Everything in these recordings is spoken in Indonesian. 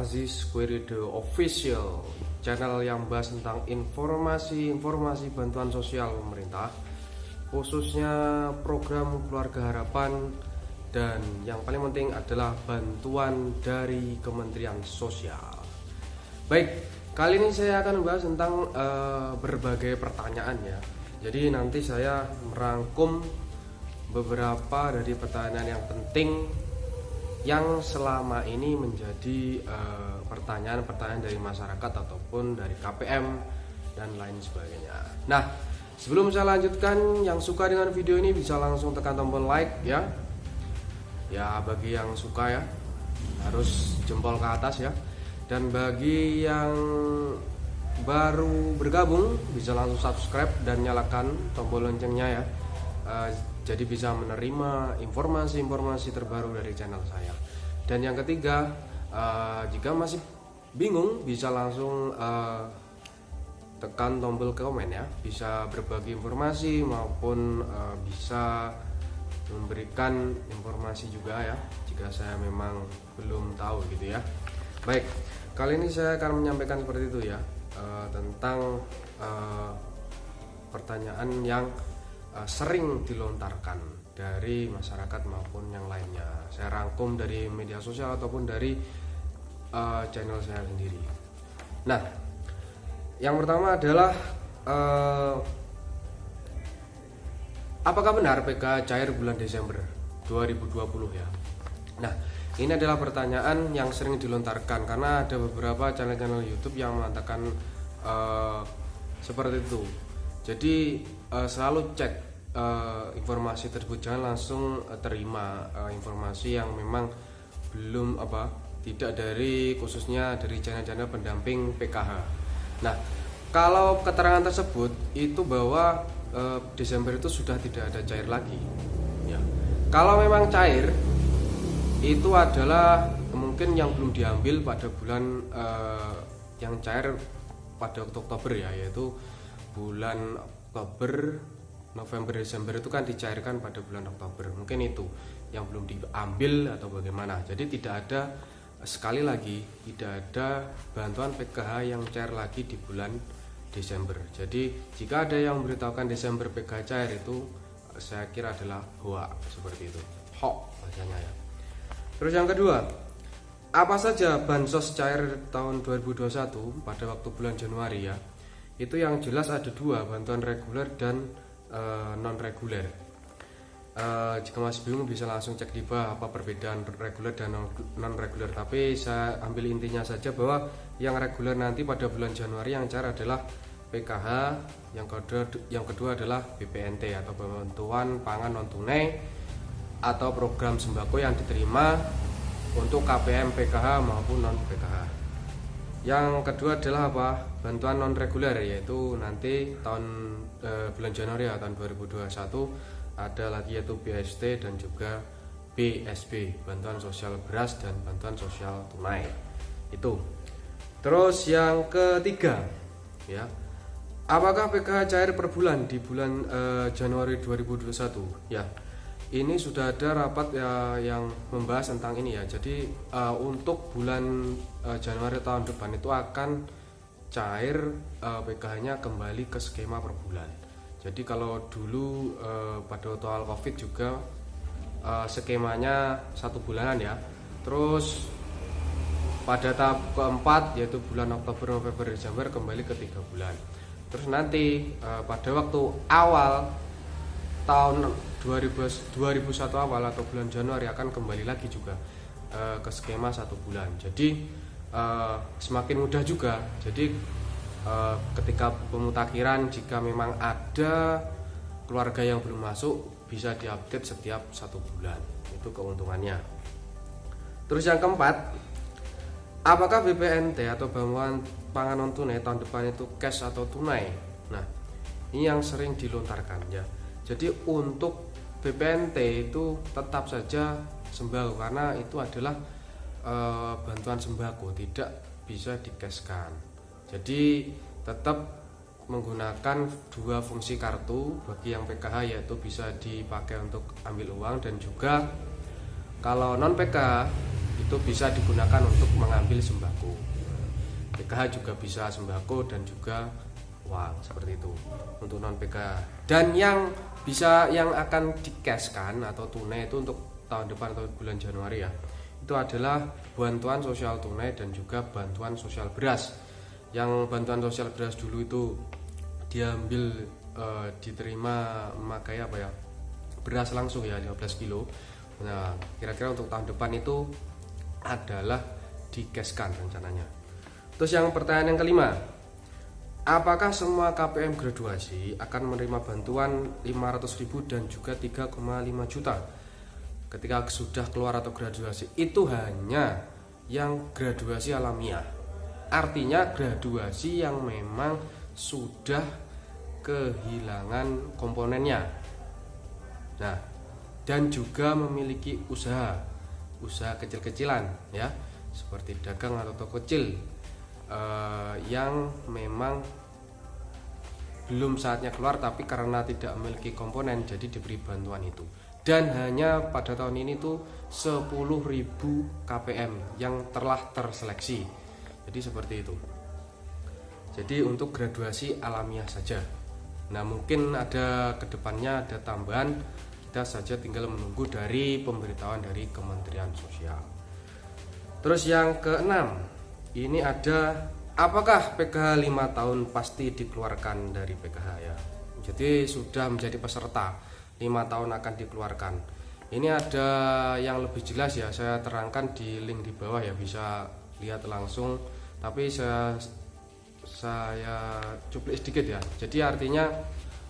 Aziz Querido Official, channel yang bahas tentang informasi bantuan sosial pemerintah, khususnya program Keluarga Harapan, dan yang paling penting adalah bantuan dari Kementerian Sosial. Baik, kali ini saya akan membahas tentang berbagai pertanyaan ya. Jadi nanti saya merangkum beberapa dari pertanyaan yang penting yang selama ini menjadi pertanyaan-pertanyaan dari masyarakat ataupun dari KPM dan lain sebagainya. Nah, sebelum saya lanjutkan, yang suka dengan video ini bisa langsung tekan tombol like ya. Ya, bagi yang suka ya harus jempol ke atas ya. Dan bagi yang baru bergabung bisa langsung subscribe dan nyalakan tombol loncengnya ya. Jadi bisa menerima informasi-informasi terbaru dari channel saya. Dan yang ketiga, jika masih bingung bisa langsung tekan tombol komen ya. Bisa berbagi informasi maupun bisa memberikan informasi juga ya, jika saya memang belum tahu gitu ya. Baik, kali ini saya akan menyampaikan seperti itu ya, tentang pertanyaan yang sering dilontarkan dari masyarakat maupun yang lainnya. Saya rangkum dari media sosial ataupun dari channel saya sendiri. Nah, yang pertama adalah apakah benar PKH cair bulan Desember 2020 ya? Nah, ini adalah pertanyaan yang sering dilontarkan karena ada beberapa channel-channel YouTube yang mengatakan seperti itu. Jadi selalu cek informasi tersebut, jangan langsung terima informasi yang memang belum tidak dari, khususnya dari channel-channel pendamping PKH. Nah, kalau keterangan tersebut itu bahwa Desember itu sudah tidak ada cair lagi ya. Kalau memang cair itu adalah mungkin yang belum diambil pada bulan yang cair pada Oktober ya, yaitu bulan Oktober, November, Desember itu kan dicairkan pada bulan Oktober. Mungkin itu yang belum diambil atau bagaimana. Jadi tidak ada, sekali lagi tidak ada bantuan PKH yang cair lagi di bulan Desember. Jadi jika ada yang memberitahukan Desember PKH cair, itu saya kira adalah hoax seperti itu. Hoax bahasanya ya. Terus yang kedua, apa saja bansos cair tahun 2021 pada waktu bulan Januari ya? Itu yang jelas ada dua, bantuan reguler dan non reguler. Jika masih bingung bisa langsung cek di bawah apa perbedaan reguler dan non reguler. Tapi saya ambil intinya saja bahwa yang reguler nanti pada bulan Januari yang cair adalah PKH, yang kedua adalah BPNT atau bantuan pangan non tunai atau program sembako yang diterima untuk KPM PKH maupun non PKH. Yang kedua adalah bantuan non reguler, yaitu nanti bulan Januari ya, tahun 2021 ada lagi yaitu BST dan juga BSB, bantuan sosial beras dan bantuan sosial tunai. Itu. Terus yang ketiga ya, apakah PKH cair per bulan di bulan Januari 2021 ya? Ini sudah ada rapat ya yang membahas tentang ini ya. Jadi untuk bulan Januari tahun depan itu akan cair PKH-nya kembali ke skema per bulan. Jadi kalau dulu pada awal Covid juga skemanya 1 bulanan ya. Terus pada tahap keempat yaitu bulan Oktober, November, Desember kembali ke 3 bulan. Terus nanti pada waktu awal tahun 2001 awal atau bulan Januari akan kembali lagi juga ke skema 1 bulan. Jadi semakin mudah juga. Jadi ketika pemutakhiran, jika memang ada keluarga yang belum masuk, bisa diupdate setiap 1 bulan. Itu keuntungannya. Terus yang keempat, apakah BPNT atau bantuan pangan non tunai tahun depan itu cash atau tunai? Nah, ini yang sering dilontarkan ya. Jadi untuk BPNT itu tetap saja sembako karena itu adalah bantuan sembako, tidak bisa dikeskan. Jadi tetap menggunakan dua fungsi kartu bagi yang PKH, yaitu bisa dipakai untuk ambil uang dan juga kalau non PKH itu bisa digunakan untuk mengambil sembako. PKH juga bisa sembako dan juga uang, seperti itu untuk non PKH. Dan yang akan dikeskan atau tunai itu untuk tahun depan atau bulan Januari ya, itu adalah bantuan sosial tunai dan juga bantuan sosial beras. Yang bantuan sosial beras dulu itu diambil diterima memakai beras langsung ya 15 kilo. Nah kira-kira untuk tahun depan itu adalah dikeskan rencananya. Terus yang pertanyaan yang kelima, apakah semua KPM graduasi akan menerima bantuan 500.000 dan juga 3,5 juta ketika sudah keluar atau graduasi? Itu hanya yang graduasi alamiah, artinya graduasi yang memang sudah kehilangan komponennya. Nah, dan juga memiliki usaha kecil-kecilan ya, seperti dagang atau toko kecil yang memang belum saatnya keluar tapi karena tidak memiliki komponen jadi diberi bantuan itu. Dan hanya pada tahun ini tuh 10.000 KPM yang telah terseleksi. Jadi seperti itu. Jadi untuk graduasi alamiah saja. Nah mungkin ada kedepannya ada tambahan, kita saja tinggal menunggu dari pemberitahuan dari Kementerian Sosial. Terus yang keenam, ini ada apakah PKH 5 tahun pasti dikeluarkan dari PKH ya. Jadi sudah menjadi peserta 5 tahun akan dikeluarkan. Ini ada yang lebih jelas ya, saya terangkan di link di bawah ya, bisa lihat langsung. Tapi saya cuplik sedikit ya. Jadi artinya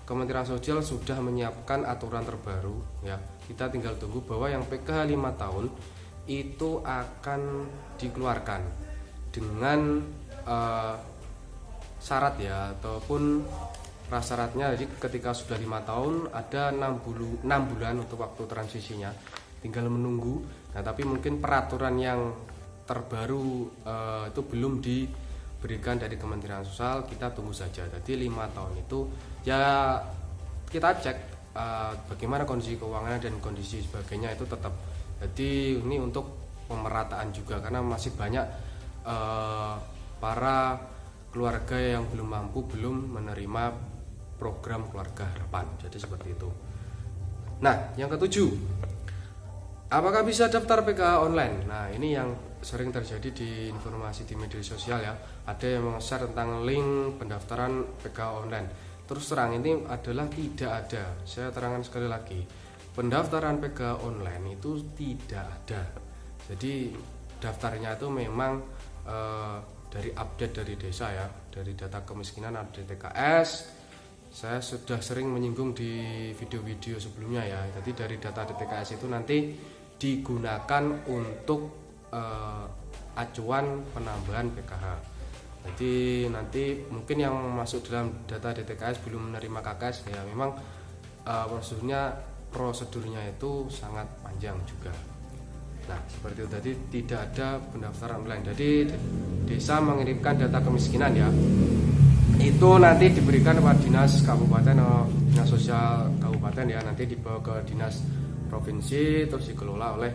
Kementerian Sosial sudah menyiapkan aturan terbaru ya. Kita tinggal tunggu bahwa yang PKH 5 tahun itu akan dikeluarkan dengan syarat ya, ataupun prasyaratnya. Jadi ketika sudah 5 tahun ada 6 bulan untuk waktu transisinya, tinggal menunggu. Nah tapi mungkin peraturan yang terbaru itu belum diberikan dari Kementerian Sosial, kita tunggu saja. Jadi 5 tahun itu ya kita cek bagaimana kondisi keuangannya dan kondisi sebagainya itu tetap. Jadi ini untuk pemerataan juga, karena masih banyak para keluarga yang belum mampu, belum menerima program keluarga harapan. Jadi seperti itu. Nah yang ketujuh, apakah bisa daftar PKH online? Nah ini yang sering terjadi di informasi di media sosial ya. Ada yang meng-share tentang link pendaftaran PKH online. Terus terang ini adalah tidak ada. Saya terangkan sekali lagi, pendaftaran PKH online itu tidak ada. Jadi daftarnya itu memang dari update dari desa ya, dari data kemiskinan ada DTKS. Saya sudah sering menyinggung di video-video sebelumnya ya. Jadi dari data DTKS itu nanti digunakan untuk acuan penambahan PKH. Jadi nanti mungkin yang masuk dalam data DTKS belum menerima KKS ya, memang prosedurnya itu sangat panjang juga. Nah seperti itu, tadi tidak ada pendaftaran online. Jadi desa mengirimkan data kemiskinan ya, itu nanti diberikan kepada dinas kabupaten atau dinas sosial kabupaten ya, nanti dibawa ke dinas provinsi terus dikelola oleh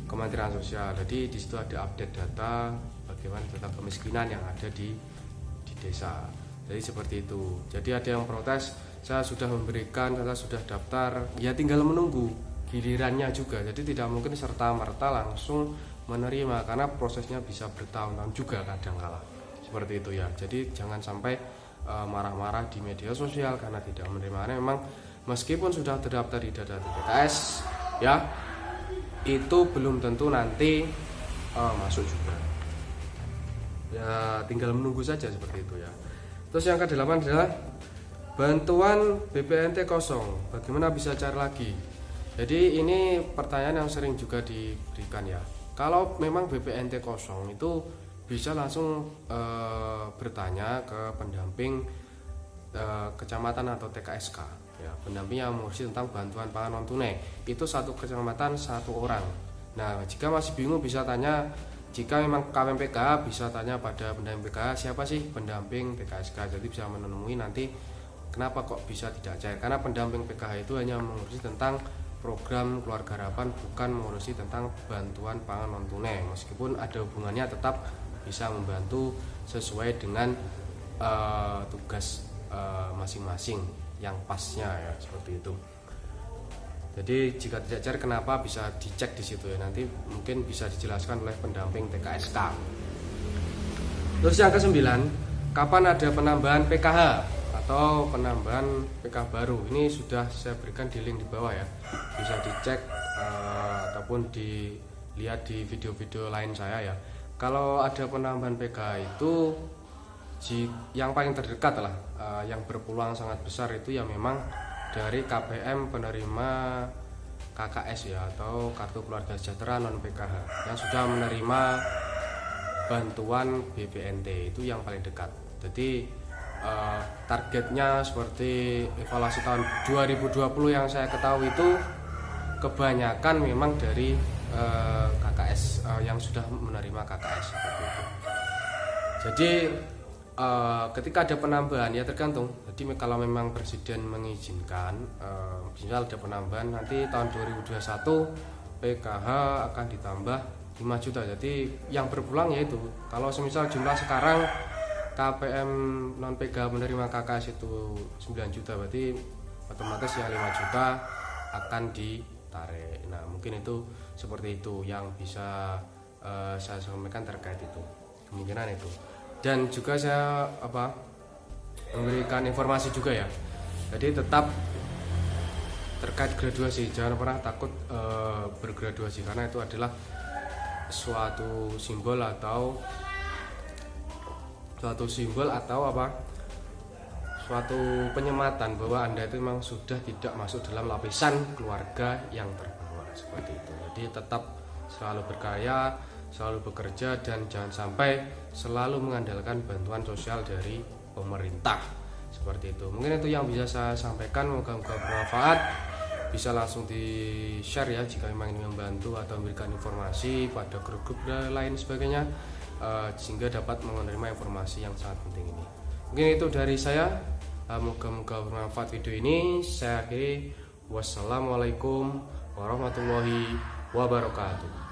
Kementerian Sosial. Jadi di situ ada update data bagaimana data kemiskinan yang ada di desa. Jadi seperti itu. Jadi ada yang protes, saya sudah memberikan, saya sudah daftar, ya tinggal menunggu gilirannya juga. Jadi tidak mungkin serta-merta langsung menerima, karena prosesnya bisa bertahun-tahun juga kadang-kala. Seperti itu ya. Jadi jangan sampai marah-marah di media sosial karena tidak menerima. Karena memang meskipun sudah terdaftar di data DTKS ya, itu belum tentu nanti masuk juga. Ya tinggal menunggu saja seperti itu ya. Terus yang ke-8 adalah bantuan BPNT kosong. Bagaimana bisa cari lagi? Jadi ini pertanyaan yang sering juga diberikan ya. Kalau memang BPNT kosong itu bisa langsung bertanya ke pendamping kecamatan atau TKSK ya, pendamping yang mengurusi tentang bantuan pangan non tunai. Itu satu kecamatan satu orang. Nah jika masih bingung bisa tanya, jika memang KPM PKH bisa tanya pada pendamping PKH, siapa sih pendamping TKSK. Jadi bisa menemui nanti kenapa kok bisa tidak cair, karena pendamping PKH itu hanya mengurusi tentang program Keluarga Harapan bukan mengurusi tentang bantuan pangan non tunai, meskipun ada hubungannya, tetap bisa membantu sesuai dengan tugas masing-masing yang pasnya ya, seperti itu. Jadi jika tidak cair, kenapa bisa dicek di situ ya, nanti mungkin bisa dijelaskan oleh pendamping TKSK. Terus yang ke-9, kapan ada penambahan PKH atau penambahan PK baru? Ini sudah saya berikan di link di bawah ya, bisa dicek ataupun dilihat di video-video lain saya ya. Kalau ada penambahan PK itu yang paling terdekat lah, yang berpeluang sangat besar itu yang memang dari KPM penerima KKS ya, atau Kartu Keluarga Sejahtera non PKH, yang sudah menerima bantuan BPNT, itu yang paling dekat. Jadi targetnya seperti evaluasi tahun 2020 yang saya ketahui itu kebanyakan memang dari KKS, yang sudah menerima KKS seperti itu. Jadi ketika ada penambahan ya tergantung. Jadi kalau memang Presiden mengizinkan, misal ada penambahan, nanti tahun 2021 PKH akan ditambah 5 juta. Jadi yang berpulang yaitu, kalau semisal jumlah sekarang KPM non PKH menerima KKS itu 9 juta, berarti otomatis yang 5 juta akan ditarik. Nah mungkin itu seperti itu yang bisa saya sampaikan terkait itu, kemungkinan itu. Dan juga saya memberikan informasi juga ya, jadi tetap terkait graduasi, jangan pernah takut bergraduasi, karena itu adalah suatu simbol atau suatu penyematan bahwa Anda itu memang sudah tidak masuk dalam lapisan keluarga yang terbawah seperti itu. Jadi tetap selalu berkarya, selalu bekerja, dan jangan sampai selalu mengandalkan bantuan sosial dari pemerintah seperti itu. Mungkin itu yang bisa saya sampaikan, moga-moga bermanfaat. Bisa langsung di share ya jika memang ingin membantu atau memberikan informasi pada grup-grup dan lain sebagainya, sehingga dapat menerima informasi yang sangat penting ini. Mungkin itu dari saya, moga-moga bermanfaat video ini. Saya akhiri, wassalamualaikum warahmatullahi wabarakatuh.